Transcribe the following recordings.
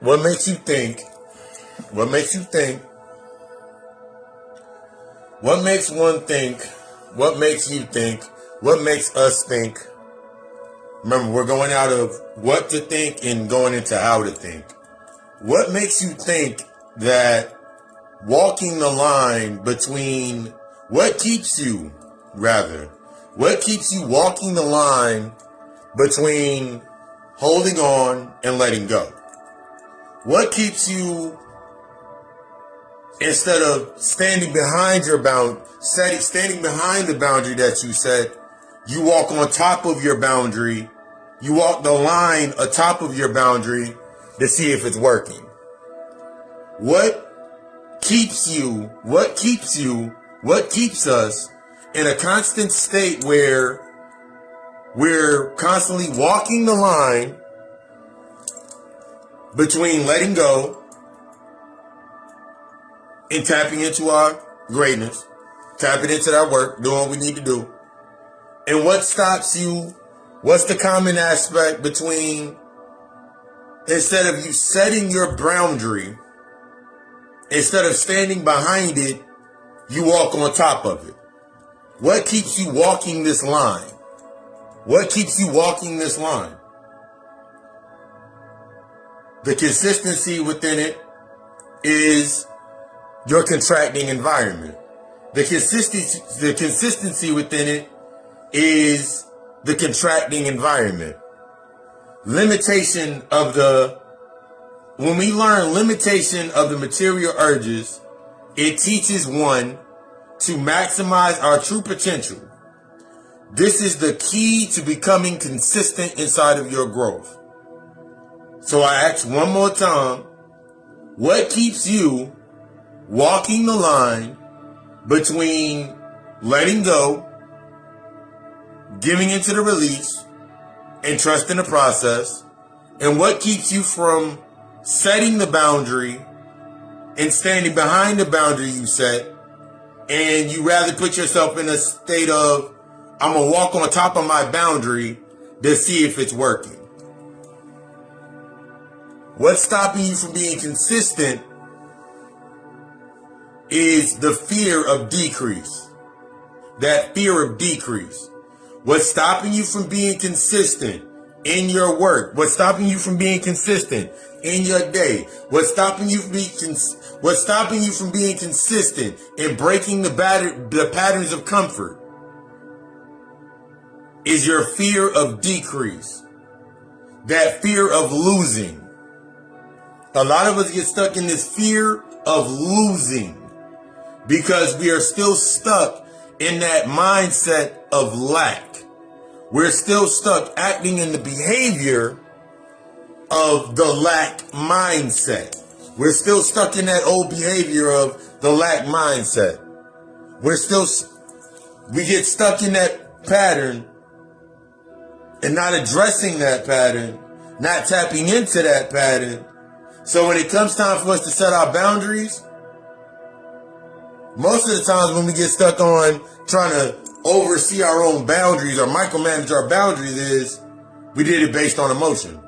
What makes you think? What makes you think? What makes one think? What makes you think? What makes us think? Remember, we're going out of what to think and going into how to think. What makes you think that walking the line between what keeps you walking the line between holding on and letting go? What keeps you, instead of standing behind your standing behind the boundary that you set, you walk on top of your boundary, you walk the line atop of your boundary to see if it's working? What keeps us in a constant state where we're constantly walking the line between letting go and tapping into our greatness, tapping into that work, doing what we need to do? And what stops you? What's the common aspect between, instead of you setting your boundary, instead of standing behind it, you walk on top of it? What keeps you walking this line? What keeps you walking this line? The consistency within it is your contracting environment. The consistency within it is the contracting environment. When we learn limitation of the material urges, it teaches one to maximize our true potential. This is the key to becoming consistent inside of your growth. So I ask one more time, what keeps you walking the line between letting go, giving into the release, and trusting the process? And what keeps you from setting the boundary and standing behind the boundary you set, and you rather put yourself in a state of, I'm going to walk on top of my boundary to see if it's working? What's stopping you from being consistent is the fear of decrease. That fear of decrease. What's stopping you from being consistent in your work? What's stopping you from being consistent in your day? What's stopping you from being consistent in breaking the patterns of comfort is your fear of decrease. That fear of losing. A lot of us get stuck in this fear of losing because we are still stuck in that mindset of lack. We're still stuck acting in the behavior of the lack mindset. We're still stuck in that old behavior of the lack mindset. We get stuck in that pattern and not addressing that pattern, not tapping into that pattern. So when it comes time for us to set our boundaries, most of the times when we get stuck on trying to oversee our own boundaries or micromanage our boundaries, is we did it based on emotion.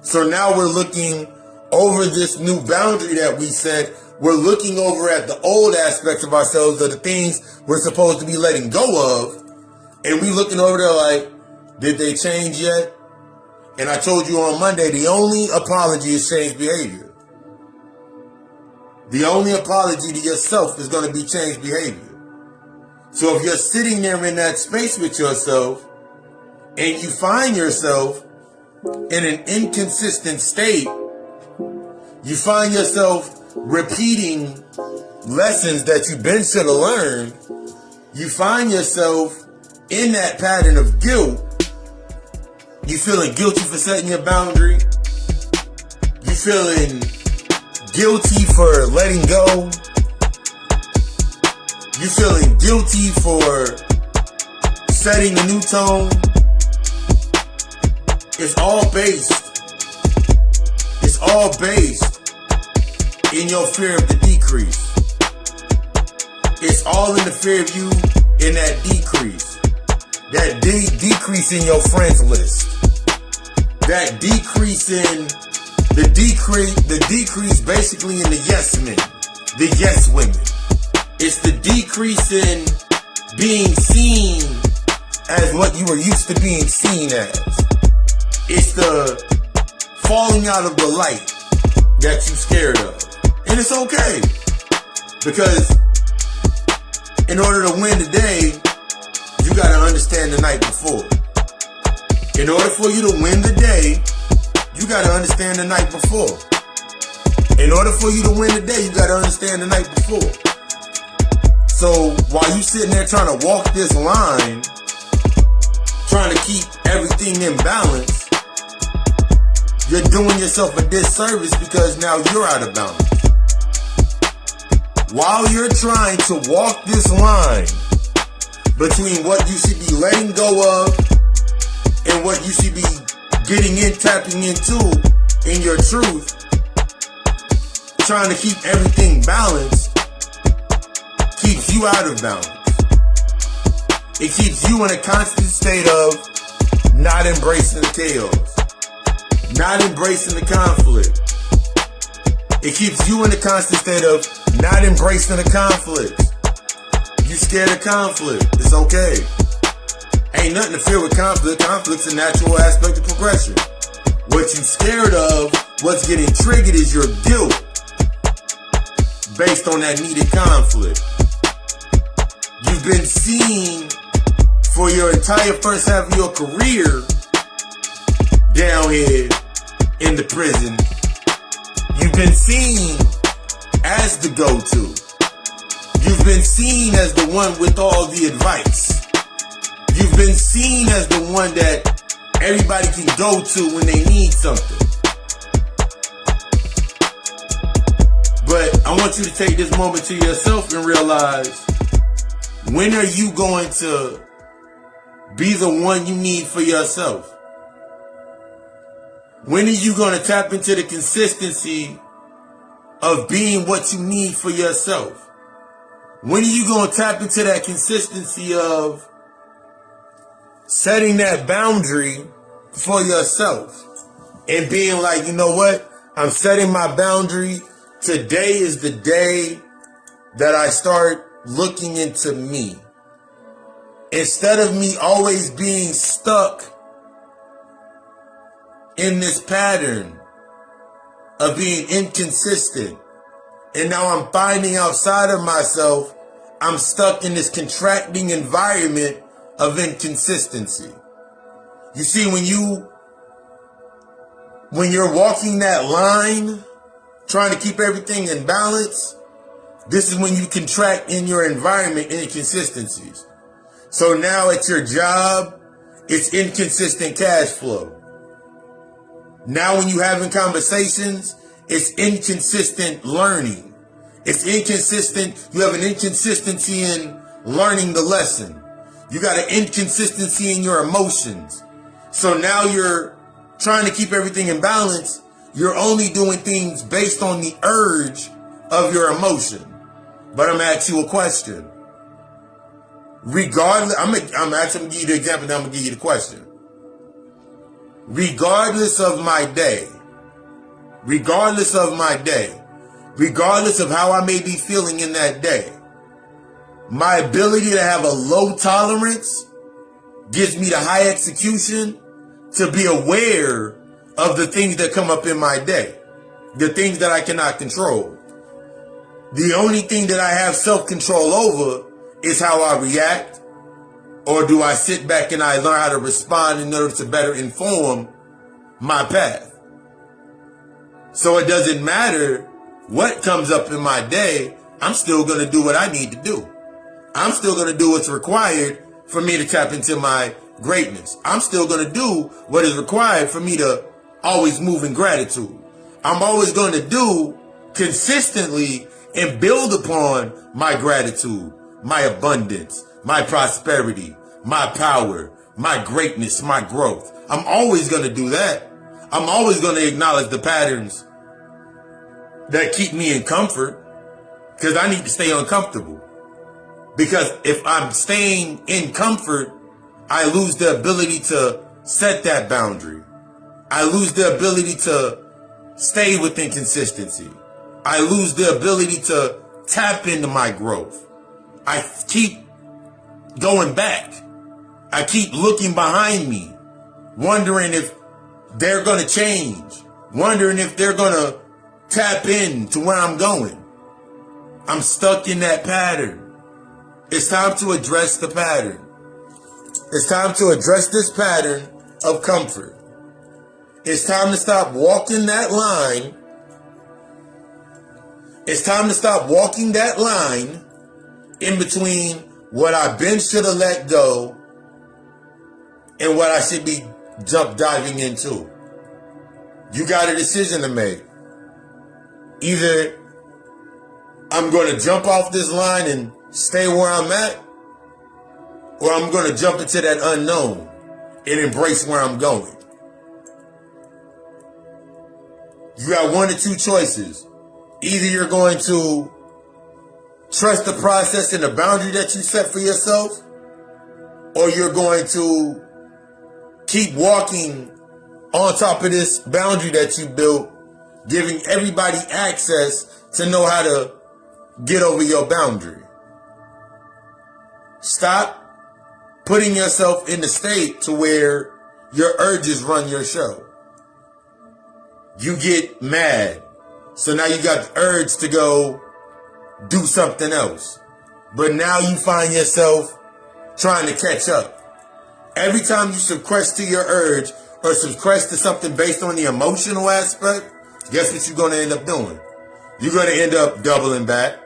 So now we're looking over this new boundary that we set. We're looking over at the old aspects of ourselves, of the things we're supposed to be letting go of. And we looking over there like, did they change yet? And I told you on Monday, the only apology is changed behavior. The only apology to yourself is going to be changed behavior. So if you're sitting there in that space with yourself and you find yourself in an inconsistent state, you find yourself repeating lessons that you've been should have learned, you find yourself in that pattern of guilt. You feeling guilty for setting your boundary. You feeling guilty for letting go. You feeling guilty for setting a new tone. It's all based in your fear of the decrease. It's all in the fear of you in that decrease. That decrease in your friends list. That decrease in The decrease basically in the yes men, the yes women. It's the decrease in being seen as what you were used to being seen as. It's the falling out of the light that you're scared of. And it's okay. Because in order to win today, you got to understand the night before. In order for you to win the day, you got to understand the night before. In order for you to win the day, you got to understand the night before. So while you sitting there trying to walk this line, trying to keep everything in balance, you're doing yourself a disservice because now you're out of balance. While you're trying to walk this line between what you should be letting go of and what you should be getting in, tapping into in your truth, trying to keep everything balanced, keeps you out of balance. It keeps you in a constant state of not embracing the chaos, not embracing the conflict. It keeps you in a constant state of not embracing the conflict. You scared of conflict. It's okay. Ain't nothing to fear with conflict. Conflict's a natural aspect of progression. What you scared of, what's getting triggered is your guilt based on that needed conflict. You've been seen for your entire first half of your career down here in the prison. You've been seen as the go-to. You've been seen as the one with all the advice. You've been seen as the one that everybody can go to when they need something. But I want you to take this moment to yourself and realize, when are you going to be the one you need for yourself? When are you going to tap into the consistency of being what you need for yourself? When are you going to tap into that consistency of setting that boundary for yourself and being like, you know what? I'm setting my boundary. Today is the day that I start looking into me. Instead of me always being stuck in this pattern of being inconsistent. And now I'm finding outside of myself, I'm stuck in this contracting environment of inconsistency. You see, when you're walking that line, trying to keep everything in balance, this is when you contract in your environment inconsistencies. So now at your job, it's inconsistent cash flow. Now when you're having conversations, it's inconsistent learning. It's inconsistent. You have an inconsistency in learning the lesson. You got an inconsistency in your emotions. So now you're trying to keep everything in balance. You're only doing things based on the urge of your emotion. But I'm going to ask you a question. Regardless, I'm actually going to give you the example, then I'm going to give you the question. Regardless of my day, regardless of how I may be feeling in that day, my ability to have a low tolerance gives me the high execution to be aware of the things that come up in my day, the things that I cannot control. The only thing that I have self-control over is how I react. Or do I sit back and I learn how to respond in order to better inform my path? So it doesn't matter what comes up in my day, I'm still going to do what I need to do. I'm still going to do what's required for me to tap into my greatness. I'm still going to do what is required for me to always move in gratitude. I'm always going to do consistently and build upon my gratitude, my abundance, my prosperity, my power, my greatness, my growth. I'm always going to do that. I'm always going to acknowledge the patterns that keep me in comfort, because I need to stay uncomfortable. Because if I'm staying in comfort, I lose the ability to set that boundary. I lose the ability to stay within consistency. I lose the ability to tap into my growth. I keep going back. I keep looking behind me, wondering if they're going to change, wondering if they're going to tap into where I'm going. I'm stuck in that pattern. It's time to address the pattern. It's time to address this pattern of comfort. It's time to stop walking that line. It's time to stop walking that line in between what I've been should have let go and what I should be diving into. You got a decision to make. Either I'm going to jump off this line and stay where I'm at, or I'm going to jump into that unknown and embrace where I'm going. You got one or two choices. Either you're going to trust the process and the boundary that you set for yourself, or you're going to keep walking on top of this boundary that you built, giving everybody access to know how to get over your boundary. Stop putting yourself in the state to where your urges run your show. You get mad, so now you got the urge to go do something else. But now you find yourself trying to catch up. Every time you suppress to your urge or suppress to something based on the emotional aspect, guess what you're going to end up doing? You're going to end up doubling back.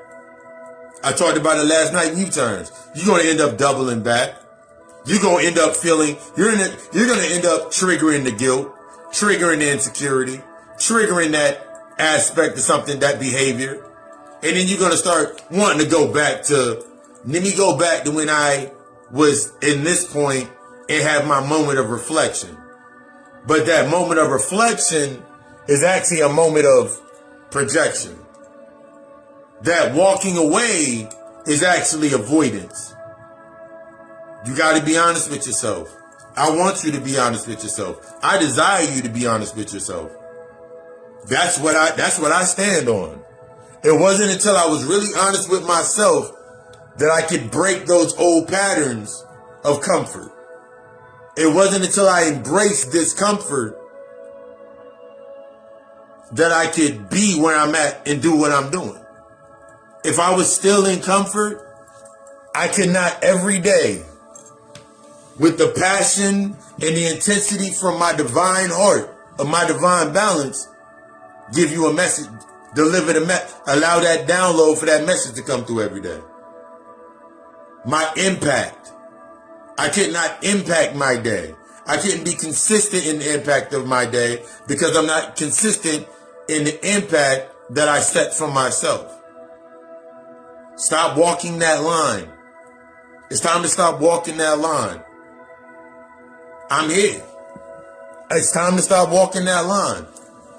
I talked about it last night in U-turns. You're going to end up doubling back. You're going to end up feeling, you're going to end up triggering the guilt, triggering the insecurity, triggering that aspect of something, that behavior. And then you're going to start wanting to go back to, let me go back to when I was in this point and have my moment of reflection. But that moment of reflection is actually a moment of projection. That walking away is actually avoidance. You got to be honest with yourself. I want you to be honest with yourself. I desire you to be honest with yourself. That's what I stand on. It wasn't until I was really honest with myself that I could break those old patterns of comfort. It wasn't until I embraced discomfort that I could be where I'm at and do what I'm doing. If I was still in comfort, I could not every day, with the passion and the intensity from my divine heart, of my divine balance, give you a message, deliver the message, allow that download for that message to come through every day. My impact. I could not impact my day. I couldn't be consistent in the impact of my day because I'm not consistent in the impact that I set for myself. Stop walking that line. It's time to stop walking that line. I'm here. It's time to stop walking that line.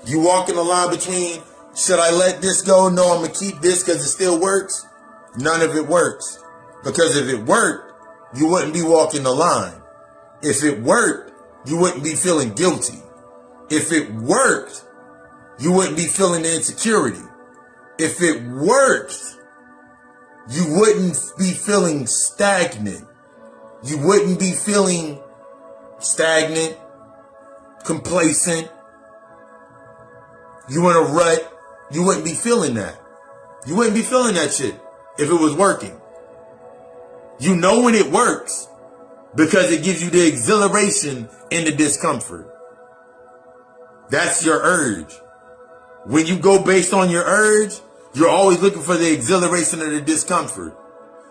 You walking the line between, should I let this go? No, I'm going to keep this because it still works. None of it works. Because if it worked, you wouldn't be walking the line. If it worked, you wouldn't be feeling guilty. If it worked, you wouldn't be feeling the insecurity. If it worked, you wouldn't be feeling stagnant. You wouldn't be feeling stagnant, complacent. You in a rut. You wouldn't be feeling that. You wouldn't be feeling that shit if it was working. You know when it works because it gives you the exhilaration and the discomfort. That's your urge. When you go based on your urge, you're always looking for the exhilaration or the discomfort.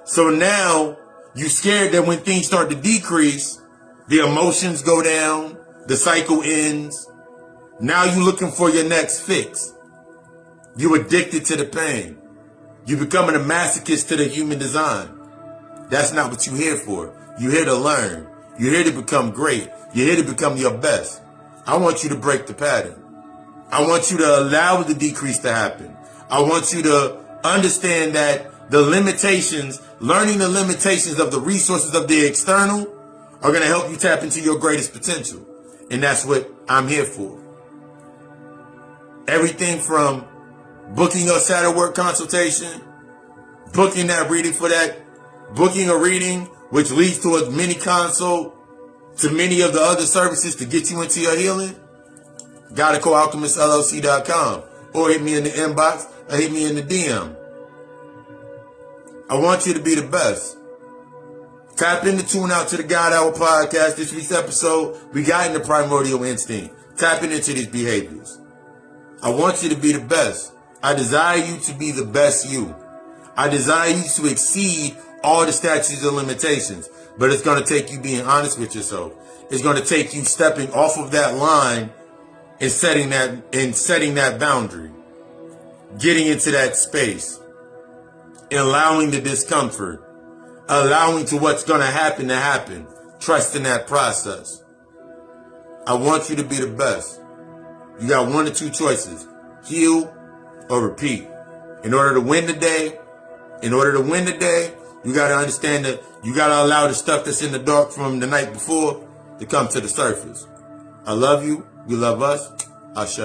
So now you're scared that when things start to decrease, the emotions go down, the cycle ends. Now you're looking for your next fix. You're addicted to the pain. You're becoming a masochist to the human design. That's not what you're here for. You're here to learn. You're here to become great. You're here to become your best. I want you to break the pattern. I want you to allow the decrease to happen. I want you to understand that the limitations, learning the limitations of the resources of the external are going to help you tap into your greatest potential. And that's what I'm here for. Everything from booking your shadow work consultation, booking that reading for that, booking a reading, which leads to a mini consult, to many of the other services to get you into your healing. Gotta call alchemistllc.com or hit me in the inbox or hit me in the DM. I want you to be the best. Tap in to tune out to the God Hour podcast. This week's episode, we got into primordial instinct. Tapping into these behaviors. I want you to be the best. I desire you to be the best you. I desire you to exceed all the statutes and limitations. But it's going to take you being honest with yourself. It's going to take you stepping off of that line and setting that boundary. Getting into that space. And allowing the discomfort. Allowing to what's going to happen. Trusting that process. I want you to be the best. You got one or two choices. Heal or repeat. In order to win the day, you got to understand that you got to allow the stuff that's in the dark from the night before to come to the surface. I love you. You love us. Ashe.